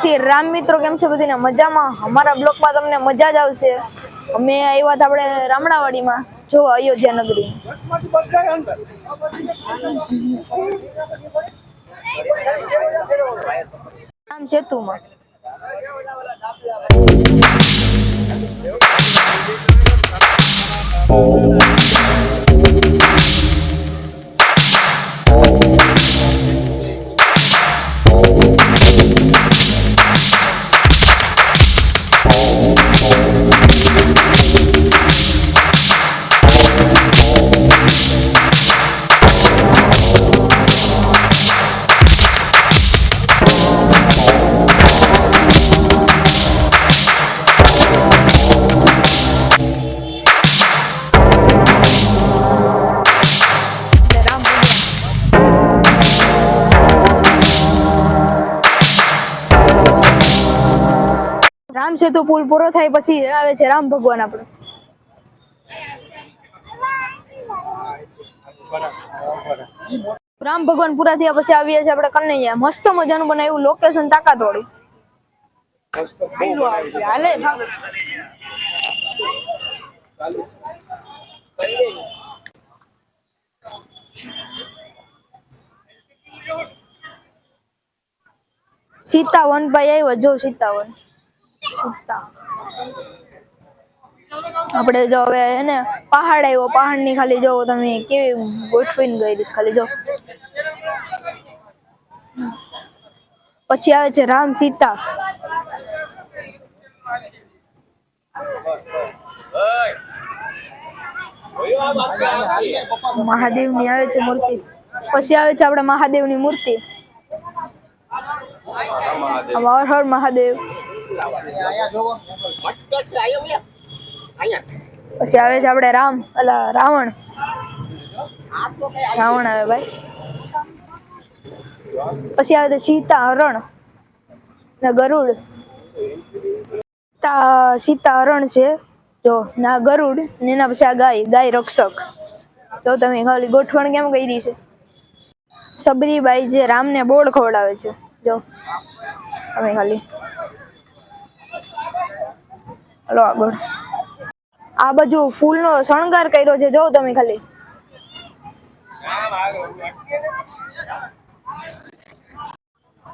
પછી રામ મિત્રો કેમ છે બધીને મજામાં? અમારા બ્લોગમાં તમને મજા જ આવશે. અમે આવ્યા હતા આપણે રામણાવાડીમાં જો અયોધ્યા નગરી. રામ સેતુમાં રામ સેતુ પુલ પૂરો થાય પછી આવે છે રામ ભગવાન આપણો. રામ ભગવાન પૂરા થયા પછી આવીએ છીએ આપણે કન્હૈયા. મસ્ત મજાનું બનાવ્યું લોકેશન તાકાત વાળું. સીતાવન ભાઈ આવ્યો જો સીતાવન. આપણે જો હવે એને પહાડ આવ્યો, પહાડ ની ખાલી જો તમે કેવી ગોઠવીને ગઈ ખાલી જો. પછી આવે છે રામ સીતા. મહાદેવની આવે છે મૂર્તિ. પછી આવે છે આપણે મહાદેવની મૂર્તિ. હર હર મહાદેવ. પછી આવે છે આપણે રામ અલા રાવણ. રાવણ આવે ભાઈ. પછી આવે છે સીતા હરણ ને ગરુડ. સીતા હરણ છે જો ના ગરુડ ને એના પછી આ ગાય રક્ષક. તો તમે ખાલી ગોઠવણ કેમ કરી છે. સબરીબાઈ જે રામને બોળ ખવડાવે છે જો તમે ખાલી. હલો આગળ. આ બાજુ ફૂલનો શણગાર કર્યો છે જો તમે ખાલી.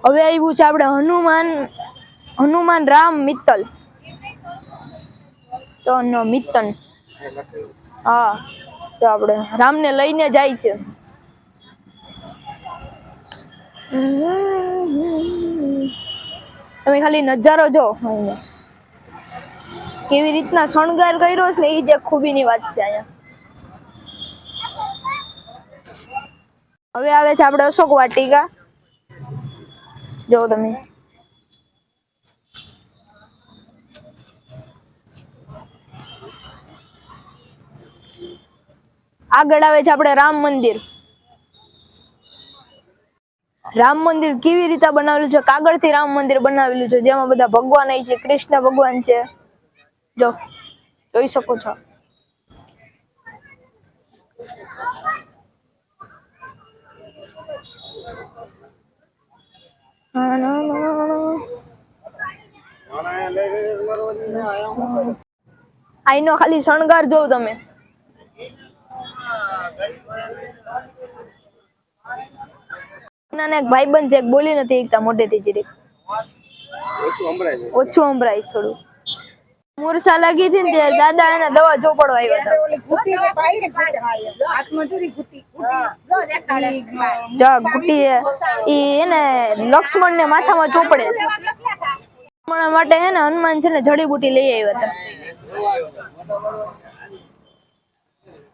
હવે આવ્યું છે આપણે હનુમાન રામ મિત્તલ. તો મિત્તન હા તો આપણે રામને લઈને જાય છે. તમે ખાલી નજારો જો કેવી રીતના શણગાર કર્યો છે ને એ જ ખૂબીની વાત છે અહીંયા. હવે આવે છે આપણે અશોક વાટિકા જો તમે. આગળ આવે છે આપણે રામ મંદિર. રામ મંદિર કેવી રીતે બનાવેલું છે, કાગળથી રામ મંદિર બનાવેલું છે જેમાં બધા ભગવાન છે, કૃષ્ણ ભગવાન છે જો જોઈ શકો છો. આઈનો ખાલી શણગાર જોવ તમે. એક ભાઈબંધ છે બોલી નથી એકતા મોઢેથી જરીક ઓછું સંભળાય થોડું. મુરસા લાગી હતી ને ત્યારે દાદા એને દવા ચોપડવા આવ્યા હતા. ગુટી એને લક્ષ્મણ ને માથામાં ચોપડે છે. લક્ષ્મણ માટે હે ને હનુમાન છે ને જડીબુટી લઈ આવ્યા હતા.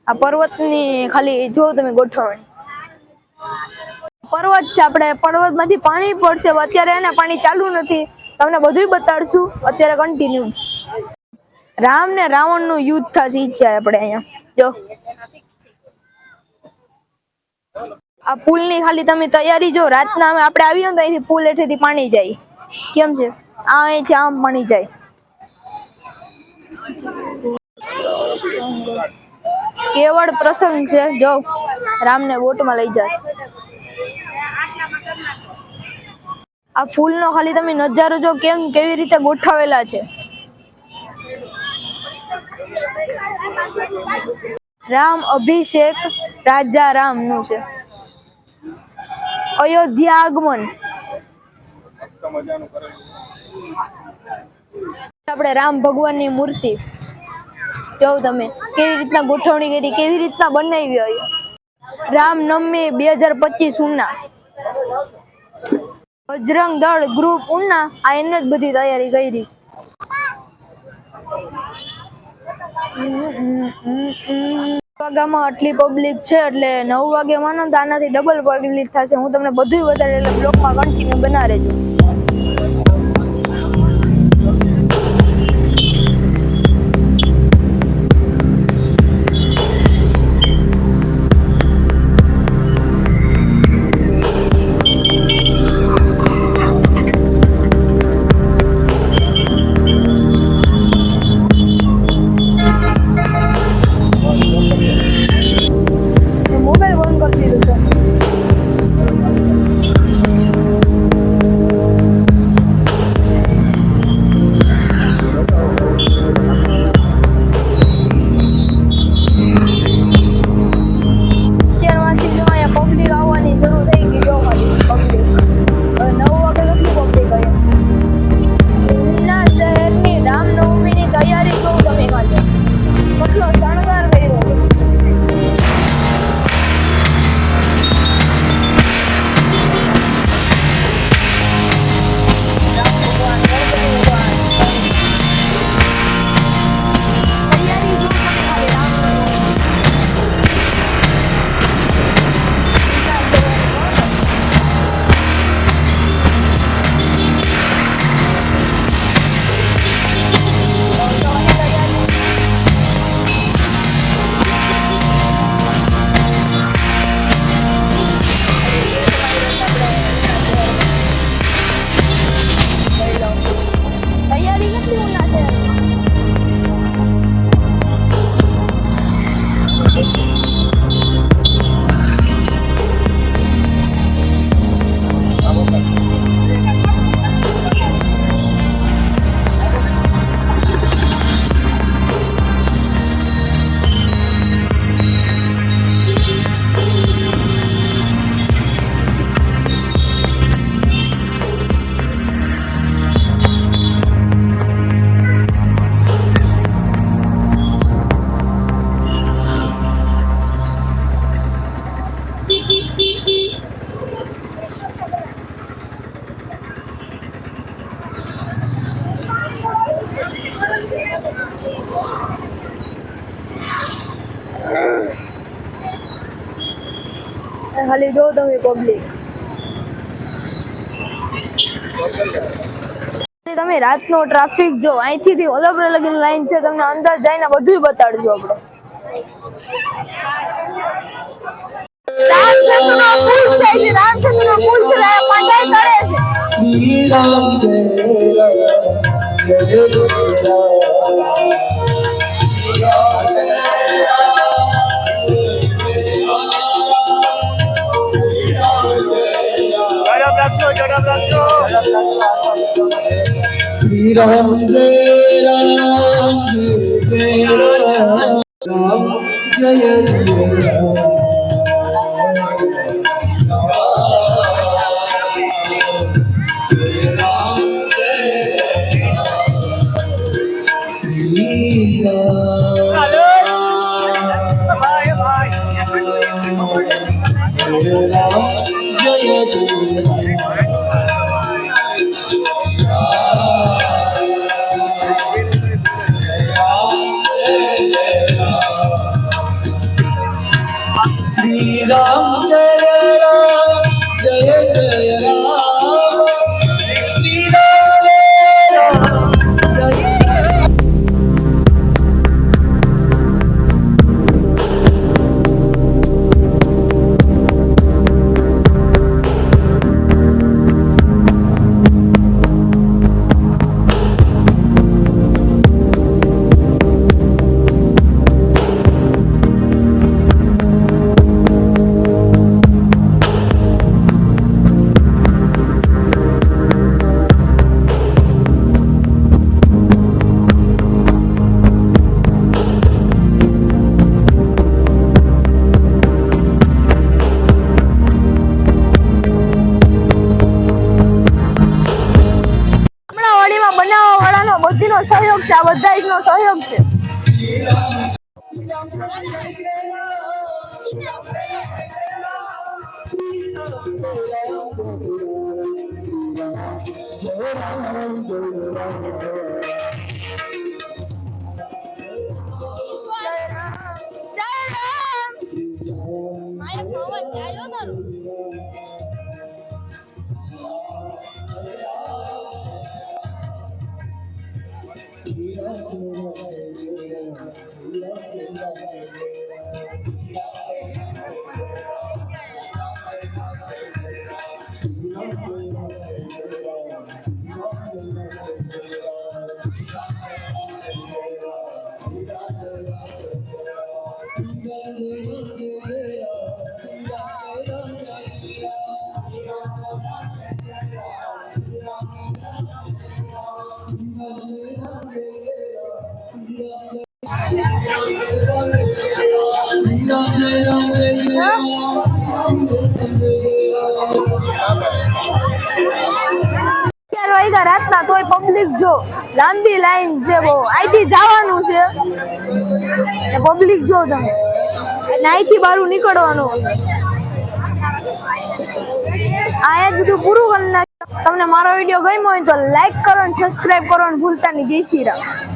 આ પર્વતની ખાલી જો તમે ગોઠવણ. પર્વત છે આપણે પર્વત માંથી પાણી પડશે અત્યારે એને પાણી ચાલુ નથી. તમને બધું બતાડશું અત્યારે કન્ટિન્યુ. રામ ને રાવણ નું યુદ્ધ થશે ઈચ્છા આપણે અહીંયા જો. આ પુલ ની ખાલી તમે તૈયારી જો. રાતના આપણે આવીએ તો અહીંથી પુલ હેઠેથી પાણી જાય કેમ છે આ અહીંથી આમ પાણી જાય. કેવળ પ્રસંગ છે જો રામને બોટમાં લઈ જશે. આ ફૂલનો ખાલી તમે નજારો જો કેવી રીતે ગોઠવેલા છે. રામ અભિષેક રાજા રામનું છે. અયોધ્યા આગમન આપણે રામ ભગવાનની મૂર્તિ જો તમે કેવી રીતના ગોઠવણી કરી, કેવી રીતના બનાવી હોય. રામનવમી 2025 ઉના, બજરંગ દળ ગ્રુપ ઉના આ એને જ બધી તૈયારી કરી છે. વાગ્યામાં આટલી પબ્લિક છે એટલે 9 વાગે માનો તો આનાથી ડબલ પબ્લિક થશે. હું તમને બધું વધારે એટલે બ્લોગમાં કન્ટિન્યુ બના રહેજો. મોબાઈલ બંધ કરી દીધું છે. અત્યારમાંથી જો અહીંયા પબ્લિક આવવાની શરૂ થઈ ગઈ. જો ખાલી પબ્લિક હવે 9 વાગે કેટલી પબ્લિક આવી. ઉના શહેરની રામનવમીની તૈયારી જો તમે ખાલી કેટલો શણગાર કર્યો છે. તૈયારી કેટલી ઉના છે. ખાલી જો તમે પબ્લિક તમે રાતનો ટ્રાફિક જો અહીંથી અલગ અલગ લાઈન છે. તમને અંદર જઈને બધું બતાડજો. આપણે રામચંદ્રનો પુલ છે પંડાઈ કરે છે. શ્રી રામ જય જય Sri Ram Jai Ram Jai Ram Ram Jai Jai Sri Ram Jai Ram Jai Jai Ram Sri Ram Jai Ram Jai Jai બસ આ બધા નો સહયોગ છે. રાતના તોય પબ્લિક જો લાંબી લાઈન છે બહુ. અહીંથી જવાનું છે ને પબ્લિક જો તમે ને અહીંથી બહાર નીકળવાનું. આ જ બધું પૂરું કરી નાખ્યું. તમને મારો વિડીયો ગમ્યો હોય તો લાઈક કરો અને સબસ્ક્રાઇબ કરવાનું ભૂલતા નહીં. જય શ્રી રામ.